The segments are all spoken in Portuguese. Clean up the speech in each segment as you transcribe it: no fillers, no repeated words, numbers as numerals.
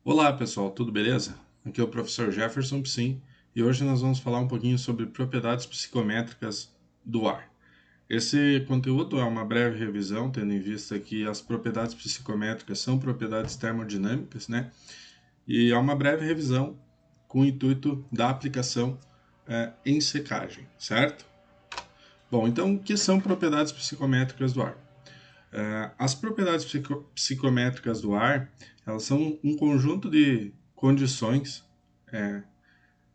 Olá pessoal, tudo beleza? Aqui é o professor Jefferson Psim e hoje nós vamos falar um pouquinho sobre propriedades psicométricas do ar. Esse conteúdo é uma breve revisão, tendo em vista que as propriedades psicométricas são propriedades termodinâmicas, né? E é uma breve revisão com o intuito da aplicação em secagem, certo? Bom, então o que são propriedades psicométricas do ar? As propriedades psicométricas do ar, elas são um conjunto de condições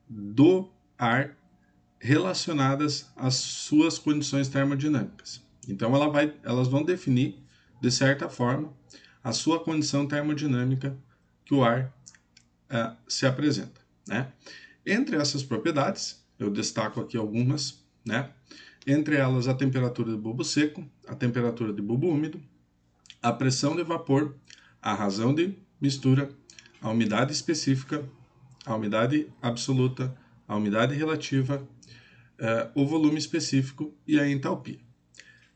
do ar relacionadas às suas condições termodinâmicas. Então elas vão definir, de certa forma, a sua condição termodinâmica que o ar se apresenta. Né? Entre essas propriedades, eu destaco aqui algumas, né? Entre elas a temperatura de bulbo seco, a temperatura de bulbo úmido, a pressão de vapor, a razão de mistura, a umidade específica, a umidade absoluta, a umidade relativa, o volume específico e a entalpia.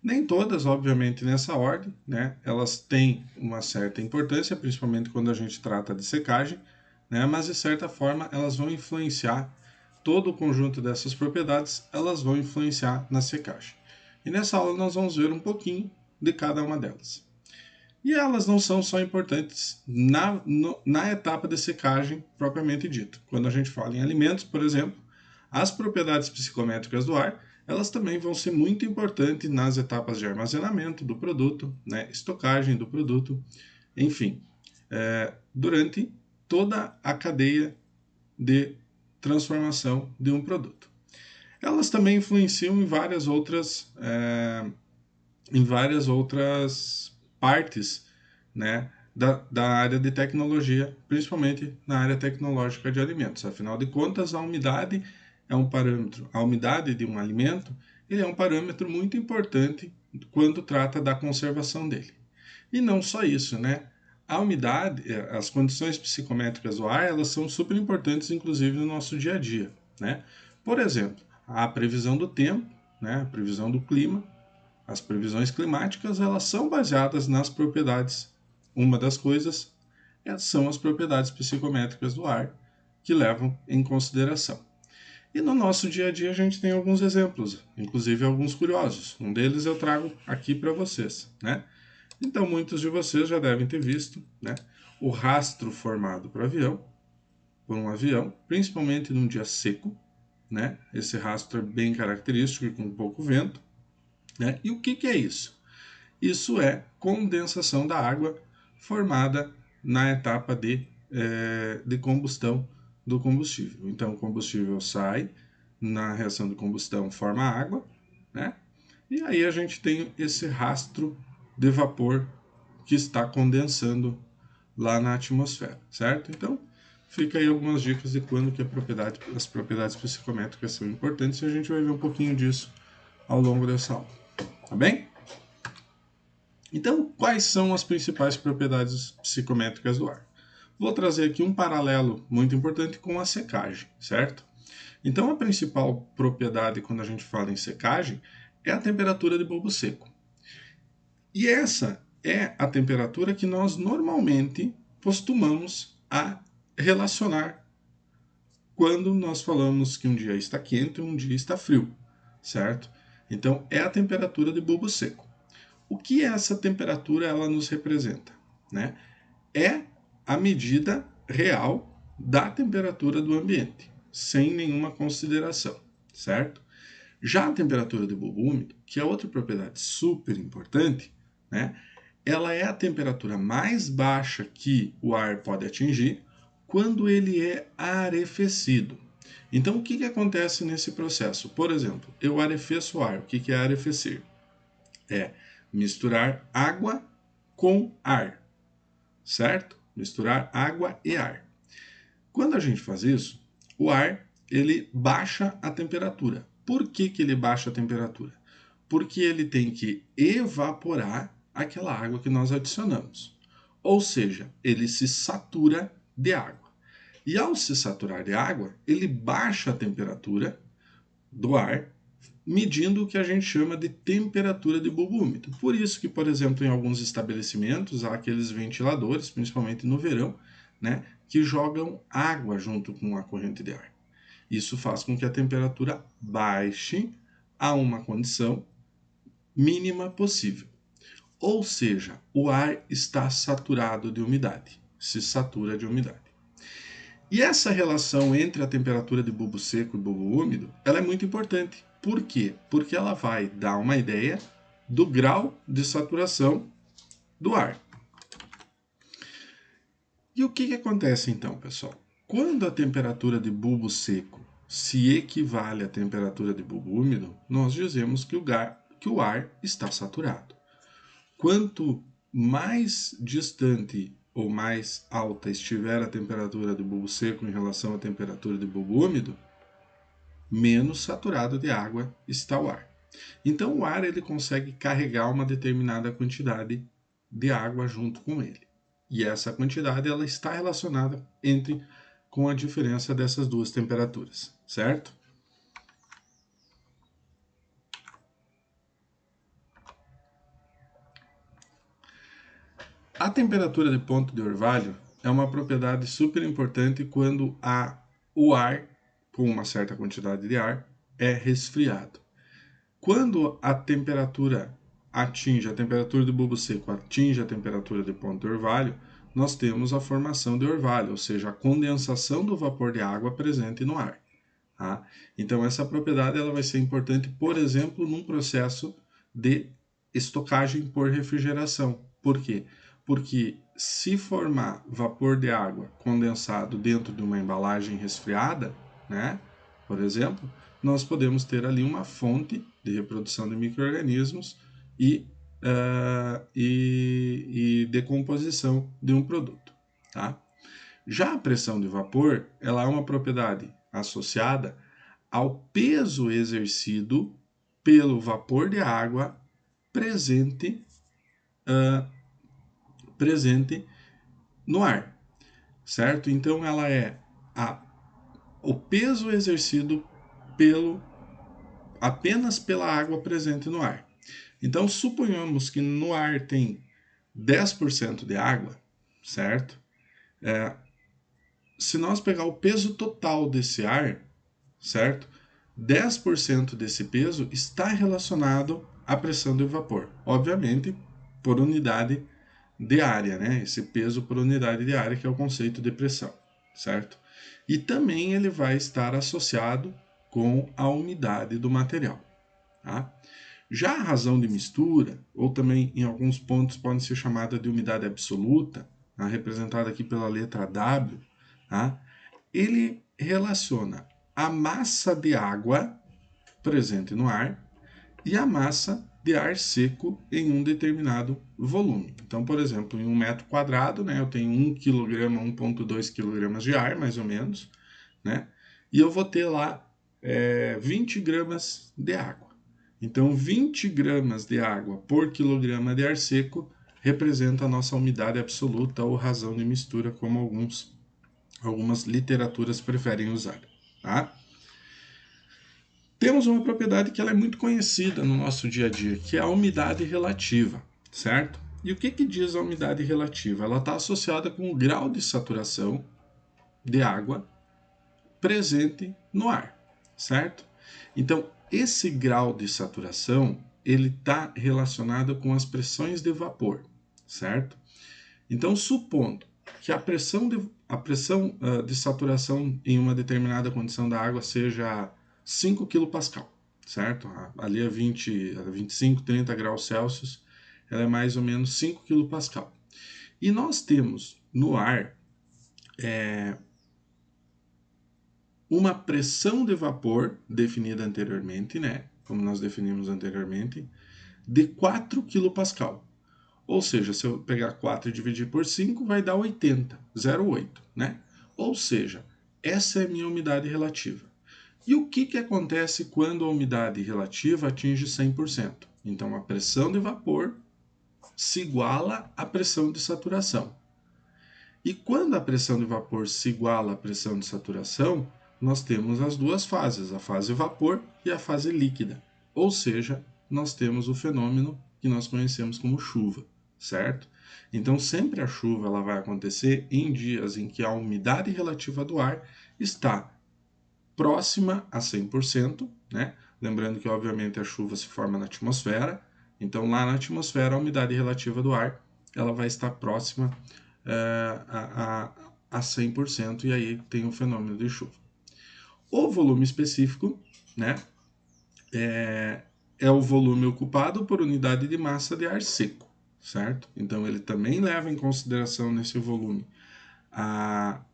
Nem todas, obviamente, nessa ordem, né? Elas têm uma certa importância, principalmente quando a gente trata de secagem, né? Mas de certa forma elas vão influenciar todo o conjunto dessas propriedades, elas vão influenciar na secagem. E nessa aula nós vamos ver um pouquinho de cada uma delas. E elas não são só importantes na etapa de secagem propriamente dita. Quando a gente fala em alimentos, por exemplo, as propriedades psicométricas do ar, elas também vão ser muito importantes nas etapas de armazenamento do produto, né, estocagem do produto, enfim, durante toda a cadeia de transformação de um produto. Elas também influenciam em várias outras partes, né, da área de tecnologia, principalmente na área tecnológica de alimentos. Afinal de contas, a umidade é um parâmetro. A umidade de um alimento ele é um parâmetro muito importante quando trata da conservação dele. E não só isso, né? A umidade, as condições psicométricas do ar, elas são super importantes, inclusive no nosso dia a dia, né? Por exemplo, a previsão do tempo, né? A previsão do clima. As previsões climáticas elas são baseadas nas propriedades. Uma das coisas são as propriedades psicométricas do ar que levam em consideração. E no nosso dia a dia a gente tem alguns exemplos, inclusive alguns curiosos. Um deles eu trago aqui para vocês, né? Então muitos de vocês já devem ter visto, né, o rastro formado por um avião, principalmente num dia seco, né? Esse rastro é bem característico e com pouco vento, né? E o que é isso? Isso é condensação da água formada na etapa de combustão do combustível. Então, o combustível sai, na reação de combustão forma água, né? E aí a gente tem esse rastro de vapor que está condensando lá na atmosfera, certo? Então, fica aí algumas dicas de quando que as propriedades psicométricas são importantes e a gente vai ver um pouquinho disso ao longo dessa aula, tá bem? Então, quais são as principais propriedades psicométricas do ar? Vou trazer aqui um paralelo muito importante com a secagem, certo? Então, a principal propriedade quando a gente fala em secagem é a temperatura de bulbo seco. E essa é a temperatura que nós normalmente costumamos a relacionar quando nós falamos que um dia está quente e um dia está frio, certo? Então, é a temperatura de bulbo seco. O que essa temperatura ela nos representa? Né? É a medida real da temperatura do ambiente, sem nenhuma consideração, certo? Já a temperatura do bulbo úmido, que é outra propriedade super importante, né? Ela é a temperatura mais baixa que o ar pode atingir quando ele é arrefecido. Então, o que acontece nesse processo? Por exemplo, eu arrefeço o ar. O que é arrefecer? É misturar água com ar, certo? Misturar água e ar. Quando a gente faz isso, o ar ele baixa a temperatura. Por que ele baixa a temperatura? Porque ele tem que evaporar aquela água que nós adicionamos. Ou seja, ele se satura de água. E ao se saturar de água, ele baixa a temperatura do ar medindo o que a gente chama de temperatura de bulbo úmido. Por isso que, por exemplo, em alguns estabelecimentos há aqueles ventiladores, principalmente no verão, né, que jogam água junto com a corrente de ar. Isso faz com que a temperatura baixe a uma condição mínima possível. Ou seja, o ar está saturado de umidade, se satura de umidade. E essa relação entre a temperatura de bulbo seco e bulbo úmido, ela é muito importante. Por quê? Porque ela vai dar uma ideia do grau de saturação do ar. E o que acontece então, pessoal? Quando a temperatura de bulbo seco se equivale à temperatura de bulbo úmido, nós dizemos que o ar está saturado. Quanto mais distante ou mais alta estiver a temperatura do bulbo seco em relação à temperatura do bulbo úmido, menos saturado de água está o ar. Então o ar ele consegue carregar uma determinada quantidade de água junto com ele. E essa quantidade ela está relacionada com a diferença dessas duas temperaturas, certo? A temperatura de ponto de orvalho é uma propriedade super importante quando o ar, com uma certa quantidade de ar, é resfriado. Quando a temperatura do bulbo seco atinge a temperatura de ponto de orvalho, nós temos a formação de orvalho, ou seja, a condensação do vapor de água presente no ar. Tá? Então, essa propriedade ela vai ser importante, por exemplo, num processo de estocagem por refrigeração. Por quê? Porque se formar vapor de água condensado dentro de uma embalagem resfriada, né, por exemplo, nós podemos ter ali uma fonte de reprodução de micro-organismos e decomposição de um produto. Tá? Já a pressão de vapor ela é uma propriedade associada ao peso exercido pelo vapor de água presente no ar, certo? Então ela é o peso exercido apenas pela água presente no ar. Então suponhamos que no ar tem 10% de água, certo? Se nós pegar o peso total desse ar, certo? 10% desse peso está relacionado à pressão de vapor. Obviamente, por unidade de área, né? Esse peso por unidade de área que é o conceito de pressão, certo? E também ele vai estar associado com a umidade do material, tá? Já a razão de mistura, ou também em alguns pontos pode ser chamada de umidade absoluta, tá? Representada aqui pela letra W, tá? Ele relaciona a massa de água presente no ar e a massa de ar seco em um determinado volume. Então, por exemplo, em 1 metro quadrado, né, eu tenho 1 kg, 1,2 kg de ar, mais ou menos, né, e eu vou ter lá 20 gramas de água. Então, 20 gramas de água por quilograma de ar seco representa a nossa umidade absoluta ou razão de mistura, como algumas literaturas preferem usar. Tá? Temos uma propriedade que ela é muito conhecida no nosso dia a dia, que é a umidade relativa, certo? E o que diz a umidade relativa? Ela está associada com o grau de saturação de água presente no ar, certo? Então, esse grau de saturação, ele está relacionado com as pressões de vapor, certo? Então, supondo que a pressão de saturação em uma determinada condição da água seja 5 kPa, certo? Ali a 25, 30 graus Celsius, ela é mais ou menos 5 kPa. E nós temos no ar uma pressão de vapor definida anteriormente, né? Como nós definimos anteriormente, de 4 kPa. Ou seja, se eu pegar 4 e dividir por 5, vai dar 80, 0,8, né? Ou seja, essa é a minha umidade relativa. E o que acontece quando a umidade relativa atinge 100%? Então, a pressão de vapor se iguala à pressão de saturação. E quando a pressão de vapor se iguala à pressão de saturação, nós temos as duas fases, a fase vapor e a fase líquida. Ou seja, nós temos o fenômeno que nós conhecemos como chuva, certo? Então, sempre a chuva ela vai acontecer em dias em que a umidade relativa do ar está próxima a 100%, né? Lembrando que, obviamente, a chuva se forma na atmosfera. Então, lá na atmosfera, a umidade relativa do ar ela vai estar próxima a 100%, e aí tem o fenômeno de chuva. O volume específico, né, é o volume ocupado por unidade de massa de ar seco, certo? Então, ele também leva em consideração nesse volume a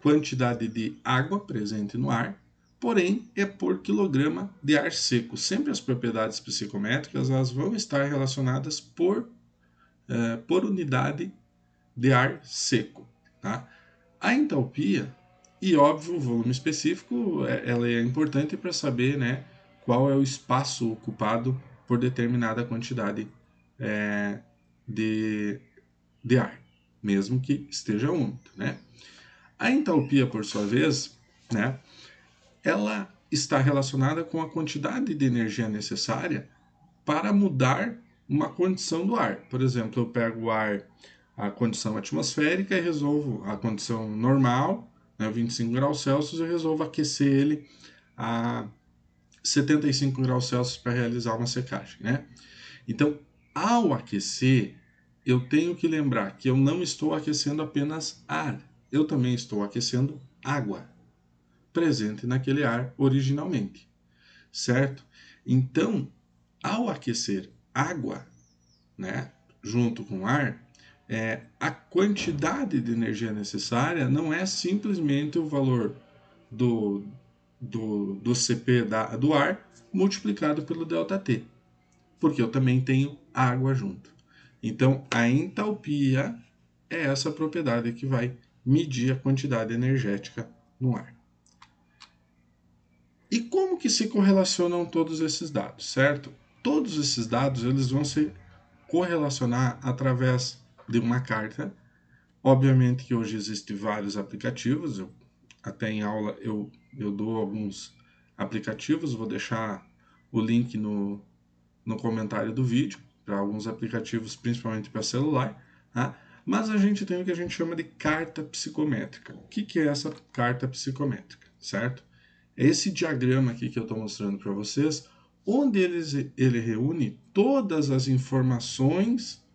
quantidade de água presente no ar, porém é por quilograma de ar seco. Sempre as propriedades psicométricas elas vão estar relacionadas por unidade de ar seco. Tá? A entalpia, e óbvio, o volume específico, ela é importante para saber, né, qual é o espaço ocupado por determinada quantidade de ar, mesmo que esteja úmido. Né? A entalpia, por sua vez, né, ela está relacionada com a quantidade de energia necessária para mudar uma condição do ar. Por exemplo, eu pego o ar, a condição atmosférica, e resolvo a condição normal, né, 25 graus Celsius, e resolvo aquecer ele a 75 graus Celsius para realizar uma secagem. Né? Então, ao aquecer, eu tenho que lembrar que eu não estou aquecendo apenas ar, eu também estou aquecendo água presente naquele ar originalmente, certo? Então, ao aquecer água, né, junto com ar, a quantidade de energia necessária não é simplesmente o valor do CP do ar multiplicado pelo ΔT, porque eu também tenho água junto. Então, a entalpia é essa propriedade que vai medir a quantidade energética no ar. E como que se correlacionam todos esses dados, certo? Todos esses dados eles vão se correlacionar através de uma carta. Obviamente que hoje existem vários aplicativos, até em aula eu dou alguns aplicativos, vou deixar o link no comentário do vídeo, para alguns aplicativos, principalmente para celular, tá? Mas a gente tem o que a gente chama de carta psicométrica. O que é essa carta psicométrica, certo? É esse diagrama aqui que eu estou mostrando para vocês, onde ele reúne todas as informações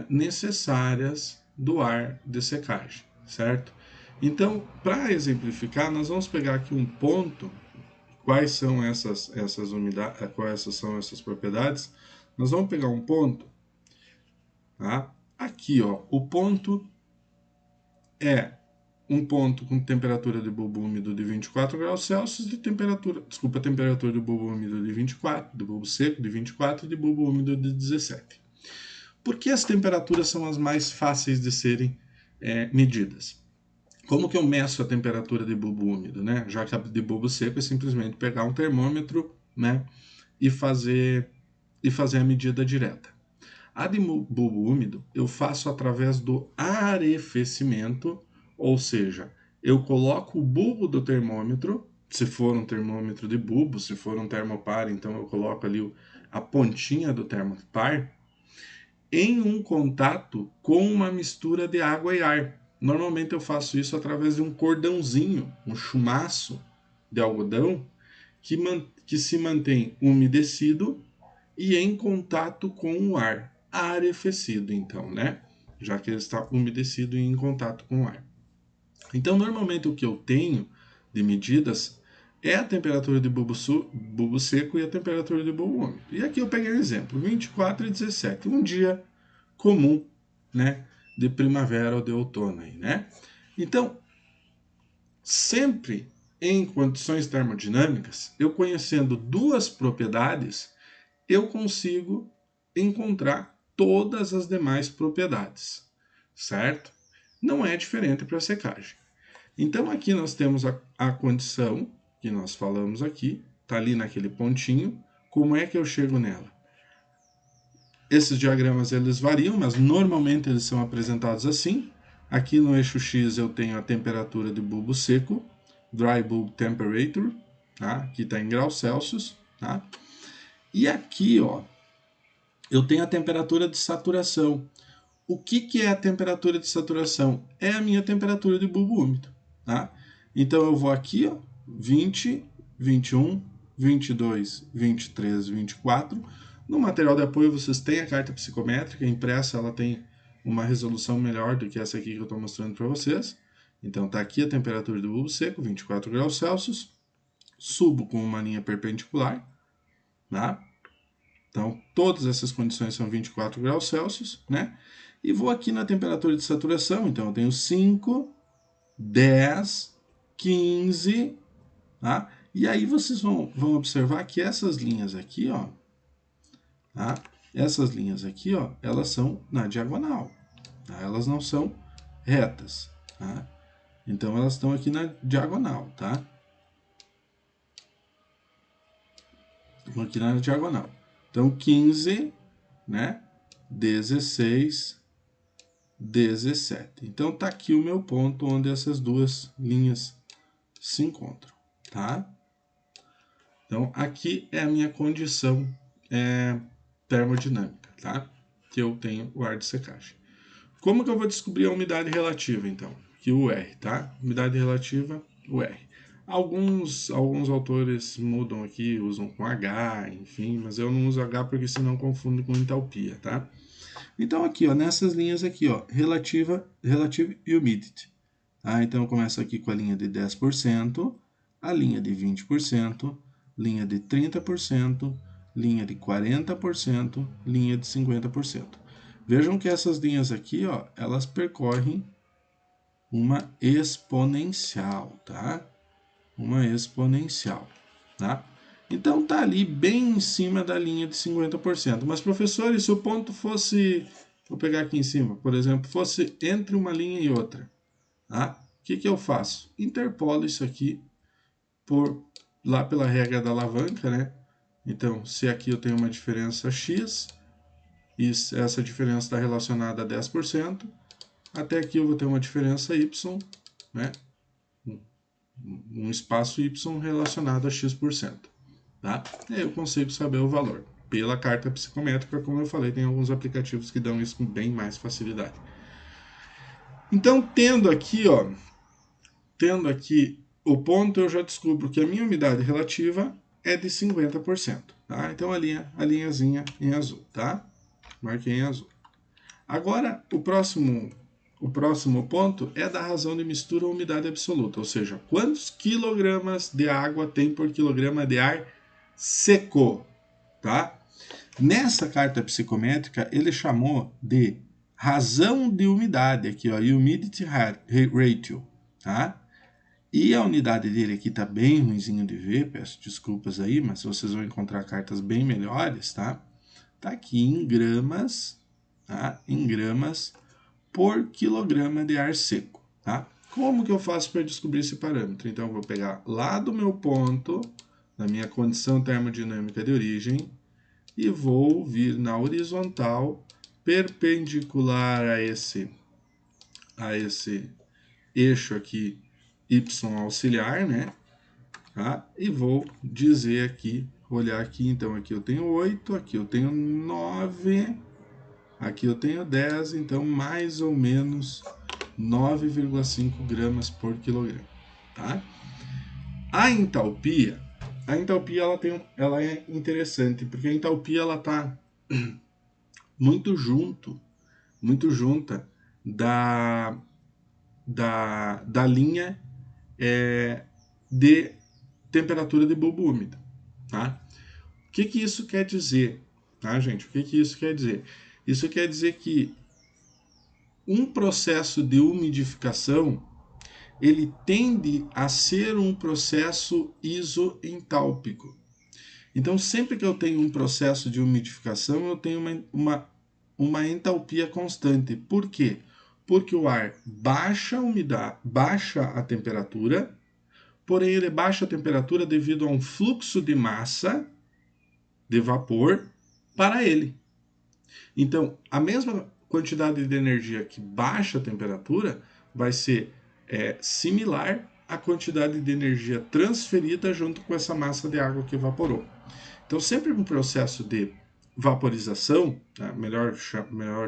necessárias do ar de secagem, certo? Então, para exemplificar, nós vamos pegar aqui um ponto, quais são essas unidades, quais são essas propriedades. Nós vamos pegar um ponto, tá? Aqui, ó, o ponto é um ponto com temperatura de bulbo úmido de 24 graus Celsius, temperatura de bulbo úmido de 24, de bulbo seco de 24 e de bulbo úmido de 17. Por que as temperaturas são as mais fáceis de serem medidas? Como que eu meço a temperatura de bulbo úmido, né? Já que a de bulbo seco é simplesmente pegar um termômetro, né, e fazer a medida direta. A de bulbo úmido eu faço através do arrefecimento, ou seja, eu coloco o bulbo do termômetro, se for um termômetro de bulbo, se for um termopar, então eu coloco ali a pontinha do termopar, em um contato com uma mistura de água e ar. Normalmente eu faço isso através de um cordãozinho, um chumaço de algodão, que se mantém umedecido e em contato com o ar. Arrefecido, então, né? Já que ele está umedecido e em contato com o ar. Então, normalmente o que eu tenho de medidas é a temperatura de bulbo seco e a temperatura de bulbo úmido. E aqui eu peguei um exemplo, 24 e 17, um dia comum, né, de primavera ou de outono aí, né? Então, sempre em condições termodinâmicas, eu conhecendo duas propriedades, eu consigo encontrar todas as demais propriedades, certo? Não é diferente para a secagem. Então aqui nós temos a condição que nós falamos aqui, está ali naquele pontinho. Como é que eu chego nela? Esses diagramas eles variam, mas normalmente eles são apresentados assim. Aqui no eixo X eu tenho a temperatura de bulbo seco, dry bulb temperature, tá? Aqui está em graus Celsius, tá? E aqui, ó, eu tenho a temperatura de saturação. O que é a temperatura de saturação? É a minha temperatura de bulbo úmido. Tá? Então eu vou aqui, ó, 20, 21, 22, 23, 24. No material de apoio vocês têm a carta psicométrica impressa, ela tem uma resolução melhor do que essa aqui que eu estou mostrando para vocês. Então está aqui a temperatura do bulbo seco, 24 graus Celsius. Subo com uma linha perpendicular, tá? Então todas essas condições são 24 graus Celsius, né? E vou aqui na temperatura de saturação, então eu tenho 5, 10, 15, tá? E aí vocês vão observar que essas linhas aqui, ó, tá? Essas linhas aqui, ó, elas são na diagonal, tá? Elas não são retas, tá? Então elas estão aqui na diagonal, tá? Estão aqui na diagonal. Então 15, né? 16, 17. Então tá aqui o meu ponto onde essas duas linhas se encontram, tá? Então aqui é a minha condição termodinâmica, tá? Que eu tenho o ar de secagem. Como que eu vou descobrir a umidade relativa, então? Que o R, tá? Umidade relativa, o R. Alguns autores mudam aqui, usam com H, enfim, mas eu não uso H porque senão confundo com entalpia, tá? Então aqui, ó, nessas linhas aqui, ó, relative humidity. Tá? Então eu começo aqui com a linha de 10%, a linha de 20%, linha de 30%, linha de 40%, linha de 50%. Vejam que essas linhas aqui, ó, elas percorrem uma exponencial, tá? Uma exponencial, tá? Então tá ali bem em cima da linha de 50%. Mas professor, se o ponto fosse, vou pegar aqui em cima, por exemplo, fosse entre uma linha e outra, tá? O que eu faço? Interpolo isso aqui lá pela regra da alavanca, né? Então, se aqui eu tenho uma diferença x, e essa diferença está relacionada a 10%, até aqui eu vou ter uma diferença y, né? Um espaço y relacionado a x%. Tá? E aí eu consigo saber o valor. Pela carta psicométrica, como eu falei, tem alguns aplicativos que dão isso com bem mais facilidade. Então, tendo aqui o ponto, eu já descubro que a minha umidade relativa é de 50%. Tá? Então, a linhazinha em azul, tá? Marquei em azul. Agora, o próximo ponto é da razão de mistura ou umidade absoluta, ou seja, quantos quilogramas de água tem por quilograma de ar seco, tá? Nessa carta psicométrica, ele chamou de razão de umidade, aqui, ó, humidity ratio, tá? E a unidade dele aqui tá bem ruimzinho de ver, peço desculpas aí, mas vocês vão encontrar cartas bem melhores, tá? Tá aqui em gramas, tá? Em gramas por quilograma de ar seco, tá? Como que eu faço para descobrir esse parâmetro? Então, eu vou pegar lá do meu ponto, da minha condição termodinâmica de origem, e vou vir na horizontal, perpendicular a esse eixo aqui, y auxiliar, né? Tá? E vou dizer aqui, olhar aqui, então aqui eu tenho 8, aqui eu tenho 9, aqui eu tenho 10, então mais ou menos 9,5 gramas por quilograma, tá? A entalpia ela é interessante, porque a entalpia ela tá muito junta da linha de temperatura de bulbo úmido, tá? O que isso quer dizer, tá, gente? O que isso quer dizer? Isso quer dizer que um processo de umidificação ele tende a ser um processo isoentálpico. Então, sempre que eu tenho um processo de umidificação, eu tenho uma entalpia constante. Por quê? Porque o ar baixa a temperatura, porém ele baixa a temperatura devido a um fluxo de massa de vapor para ele. Então, a mesma quantidade de energia que baixa a temperatura vai ser similar à quantidade de energia transferida junto com essa massa de água que evaporou. Então, sempre um processo de vaporização, né, melhor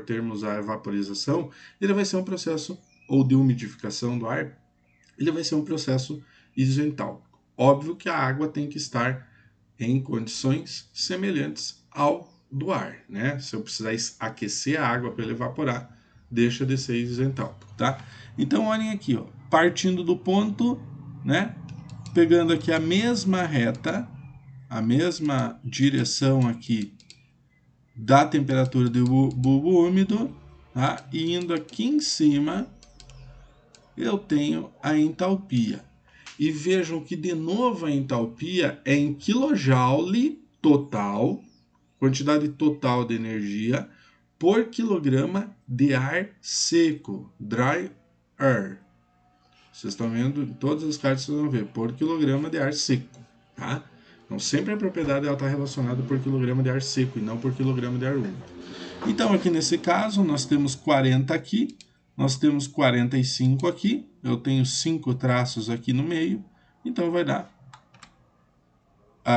termo usar é vaporização, ele vai ser um processo, ou de umidificação do ar, ele vai ser um processo isentálpico. Óbvio que a água tem que estar em condições semelhantes ao do ar, né? Se eu precisar aquecer a água para ele evaporar, deixa de ser isentálpico, tá? Então, olhem aqui, ó, partindo do ponto, né? Pegando aqui a mesma reta, a mesma direção aqui da temperatura do bulbo úmido, tá? E indo aqui em cima, eu tenho a entalpia. E vejam que, de novo, a entalpia é em kJ total, quantidade total de energia, por quilograma de ar seco, dry air. Vocês estão vendo, em todas as cartas vocês vão ver, por quilograma de ar seco, tá? Então, sempre a propriedade está relacionada por quilograma de ar seco e não por quilograma de ar úmido. Então, aqui nesse caso, nós temos 40 aqui, nós temos 45 aqui, eu tenho 5 traços aqui no meio, então vai dar...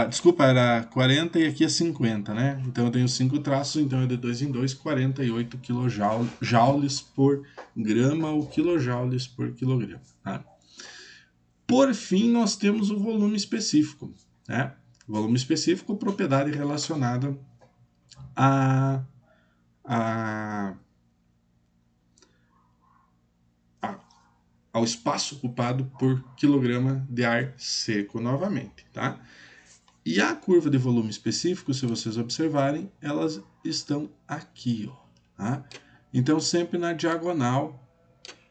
desculpa, era 40 e aqui é 50, né? Então eu tenho 5 traços, então é de 2 em 2, 48 kJ por grama ou kilojoules por quilograma, tá? Por fim, nós temos o volume específico, né? Volume específico, propriedade relacionada ao espaço ocupado por quilograma de ar seco novamente, tá? E a curva de volume específico, se vocês observarem, elas estão aqui, ó, tá? Então, sempre na diagonal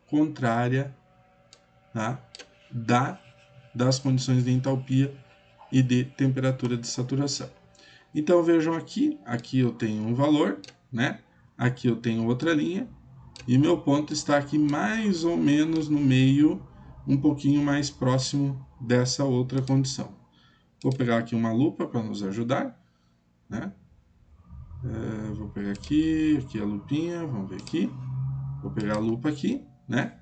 contrária, tá? Das condições de entalpia e de temperatura de saturação. Então, vejam aqui eu tenho um valor, né? Aqui eu tenho outra linha, e meu ponto está aqui mais ou menos no meio, um pouquinho mais próximo dessa outra condição. Vou pegar aqui uma lupa para nos ajudar, né? Vou pegar aqui a lupinha, vamos ver aqui. Vou pegar a lupa aqui, né?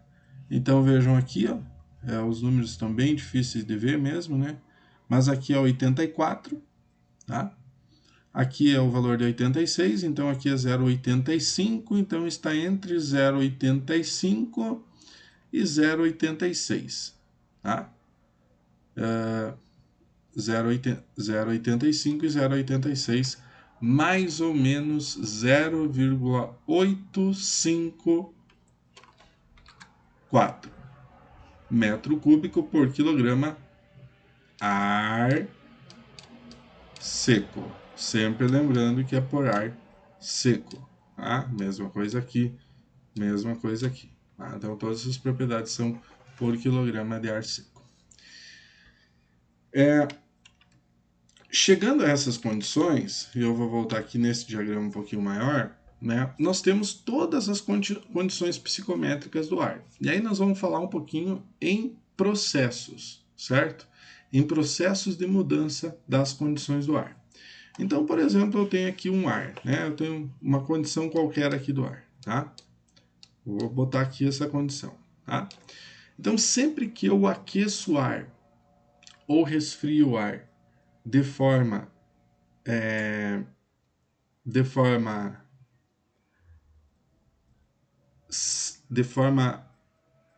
Então vejam aqui, ó, os números estão bem difíceis de ver mesmo, né? Mas aqui é 84, tá? Aqui é o valor de 86, então aqui é 0,85, então está entre 0,85 e 0,86, tá? 0,85 e 0,86, mais ou menos 0,854 metro cúbico por quilograma ar seco. Sempre lembrando que é por ar seco, tá? Mesma coisa aqui, mesma coisa aqui. Tá? Então, todas as propriedades são por quilograma de ar seco. Chegando a essas condições, e eu vou voltar aqui nesse diagrama um pouquinho maior, né, nós temos todas as condições psicométricas do ar. E aí nós vamos falar um pouquinho em processos, certo? Em processos de mudança das condições do ar. Então, por exemplo, eu tenho aqui um ar, né? Eu tenho uma condição qualquer aqui do ar, tá? Vou botar aqui essa condição, tá? Então, sempre que eu aqueço o ar ou resfrio o ar de forma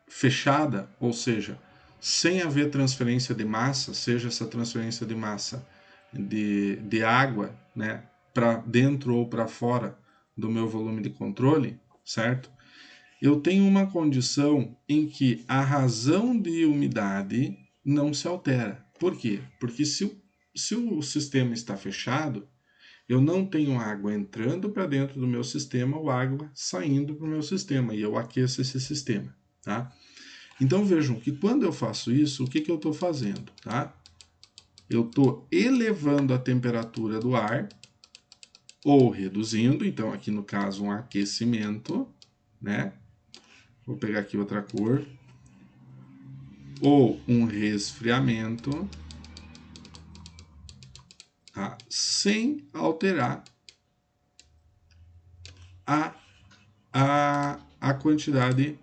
fechada, ou seja, sem haver transferência de massa, seja essa transferência de massa de água, né, para dentro ou para fora do meu volume de controle, certo? Eu tenho uma condição em que a razão de umidade não se altera. Por quê? Porque se o sistema está fechado, eu não tenho água entrando para dentro do meu sistema ou água saindo para o meu sistema, e eu aqueço esse sistema, tá? Então vejam que quando eu faço isso, o que eu estou fazendo, tá? Eu estou elevando a temperatura do ar ou reduzindo, então aqui no caso um aquecimento, né? Vou pegar aqui outra cor. Ou um resfriamento, tá? Sem alterar a quantidade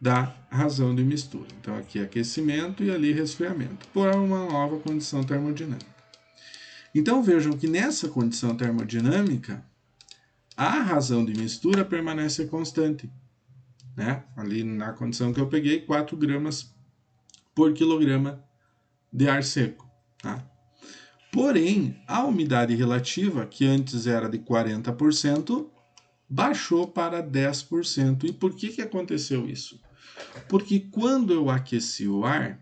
da razão de mistura. Então aqui é aquecimento e ali resfriamento, por uma nova condição termodinâmica. Então vejam que nessa condição termodinâmica, a razão de mistura permanece constante, né? Ali na condição que eu peguei, 4 gramas por quilograma de ar seco. Tá? Porém, a umidade relativa, que antes era de 40%, baixou para 10%. E por que aconteceu isso? Porque quando eu aqueci o ar,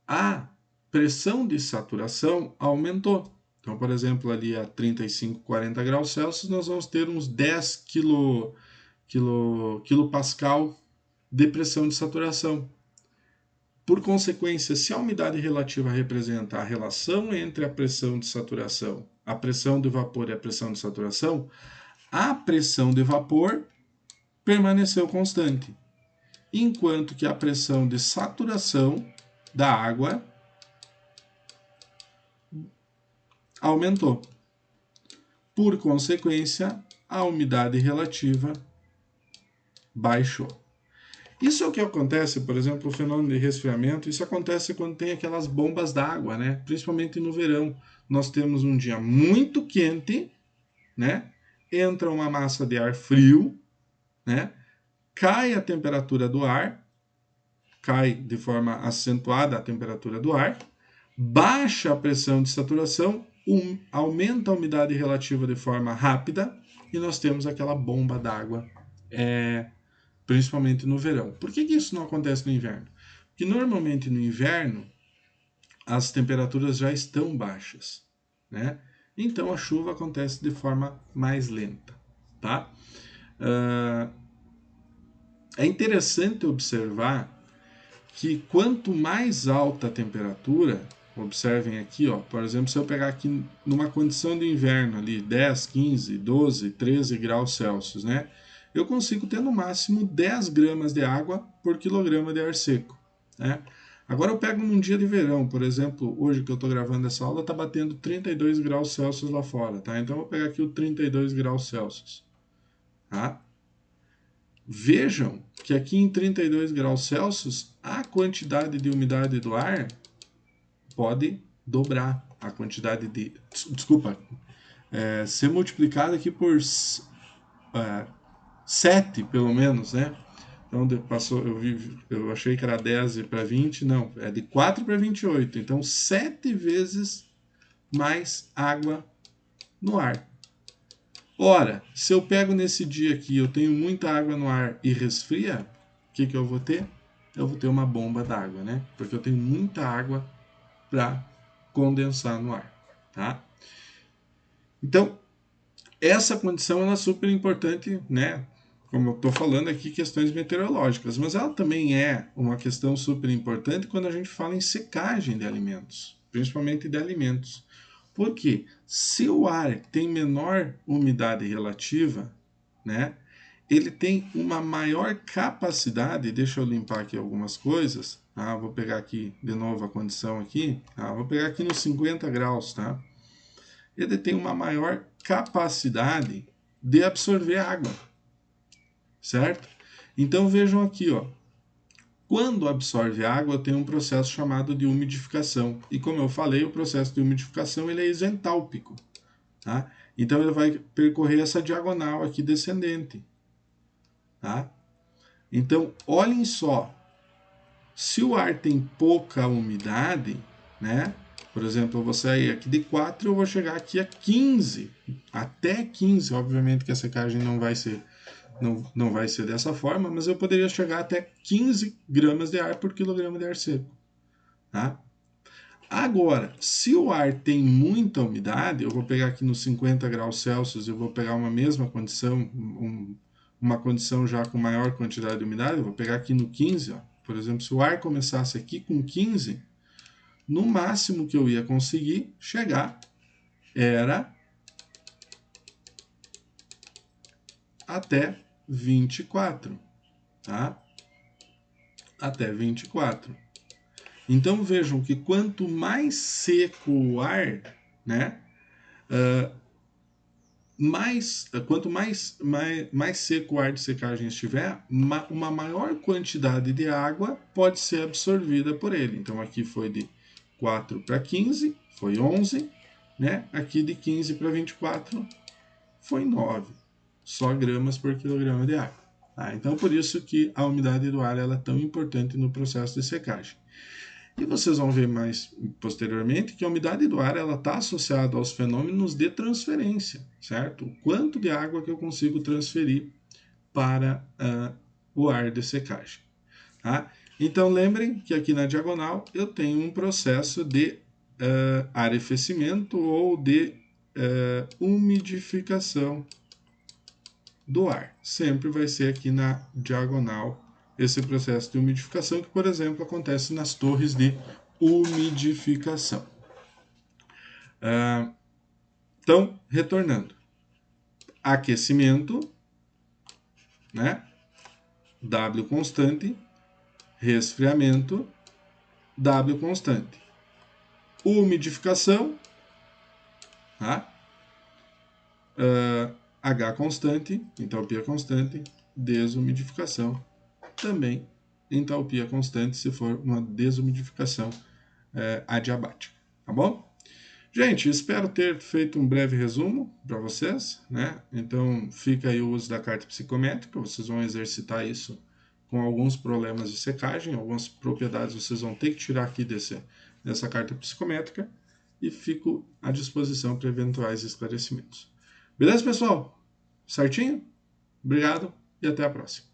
a pressão de saturação aumentou. Então, por exemplo, ali a 35, 40 graus Celsius, nós vamos ter uns 10 quilopascal de pressão de saturação. Por consequência, se a umidade relativa representa a relação entre a pressão de saturação, a pressão de vapor e a pressão de saturação, a pressão de vapor permaneceu constante, enquanto que a pressão de saturação da água aumentou. Por consequência, a umidade relativa baixou. Isso é o que acontece, por exemplo, o fenômeno de resfriamento, isso acontece quando tem aquelas bombas d'água, né? Principalmente no verão. Nós temos um dia muito quente, né? Entra uma massa de ar frio, né? Cai a temperatura do ar, cai de forma acentuada a temperatura do ar, baixa a pressão de saturação, aumenta a umidade relativa de forma rápida e nós temos aquela bomba d'água, principalmente no verão. Por que isso não acontece no inverno? Porque normalmente no inverno as temperaturas já estão baixas, né? Então a chuva acontece de forma mais lenta, tá? É interessante observar que quanto mais alta a temperatura, observem aqui, ó, por exemplo, se eu pegar aqui numa condição de inverno ali, 10, 15, 12, 13 graus Celsius, né? Eu consigo ter no máximo 10 gramas de água por quilograma de ar seco, né? Agora eu pego num dia de verão, por exemplo, hoje que eu estou gravando essa aula, está batendo 32 graus Celsius lá fora, tá? Então eu vou pegar aqui o 32 graus Celsius, tá? Vejam que aqui em 32 graus Celsius, a quantidade de umidade do ar pode dobrar. A quantidade de... Desculpa, ser multiplicada aqui por 7, pelo menos, né? Então passou, eu achei que era 10 para 20, não, é de 4 para 28. Então 7 vezes mais água no ar. Ora, se eu pego nesse dia aqui, eu tenho muita água no ar e resfria, o que eu vou ter? Eu vou ter uma bomba d'água, né? Porque eu tenho muita água para condensar no ar, tá? Então, essa condição ela é super importante, né? Como eu estou falando aqui, questões meteorológicas, mas ela também é uma questão super importante quando a gente fala em secagem de alimentos, principalmente de alimentos. Porque se o ar tem menor umidade relativa, né, ele tem uma maior capacidade, deixa eu limpar aqui algumas coisas, tá? Vou pegar aqui de novo a condição aqui, tá? Vou pegar aqui nos 50 graus, tá? Ele tem uma maior capacidade de absorver água, certo? Então vejam aqui, ó, quando absorve água, tem um processo chamado de umidificação. E como eu falei, o processo de umidificação ele é isentálpico. Tá? Então ele vai percorrer essa diagonal aqui descendente. Tá? Então, olhem só. Se o ar tem pouca umidade, né? Por exemplo, eu vou sair aqui de 4 e eu vou chegar aqui a 15. Até 15, obviamente que a secagem não vai ser dessa forma, mas eu poderia chegar até 15 gramas de ar por quilograma de ar seco. Tá? Agora, se o ar tem muita umidade, eu vou pegar aqui nos 50 graus Celsius, eu vou pegar uma mesma condição, uma condição já com maior quantidade de umidade, eu vou pegar aqui no 15, ó. Por exemplo, se o ar começasse aqui com 15, no máximo que eu ia conseguir chegar era até 24, tá? Até 24. Então vejam que quanto mais seco o ar, né? Quanto mais seco o ar de secagem estiver, uma maior quantidade de água pode ser absorvida por ele. Então aqui foi de 4 para 15, foi 11. né? Aqui de 15 para 24 foi 9, só gramas por quilograma de água. Tá? Então, por isso que a umidade do ar ela é tão importante no processo de secagem. E vocês vão ver mais posteriormente que a umidade do ar ela está associada aos fenômenos de transferência, certo? O quanto de água que eu consigo transferir para o ar de secagem. Tá? Então lembrem que aqui na diagonal eu tenho um processo de arrefecimento ou de umidificação do ar. Sempre vai ser aqui na diagonal esse processo de umidificação que, por exemplo, acontece nas torres de umidificação. Então, retornando. Aquecimento, né? W constante. Resfriamento, W constante. Umidificação, tá? H constante, entalpia constante. Desumidificação, também entalpia constante, se for uma desumidificação adiabática, tá bom? Gente, espero ter feito um breve resumo para vocês, né? Então fica aí o uso da carta psicométrica, vocês vão exercitar isso com alguns problemas de secagem, algumas propriedades vocês vão ter que tirar aqui dessa carta psicométrica e fico à disposição para eventuais esclarecimentos. Beleza, pessoal? Certinho? Obrigado e até a próxima.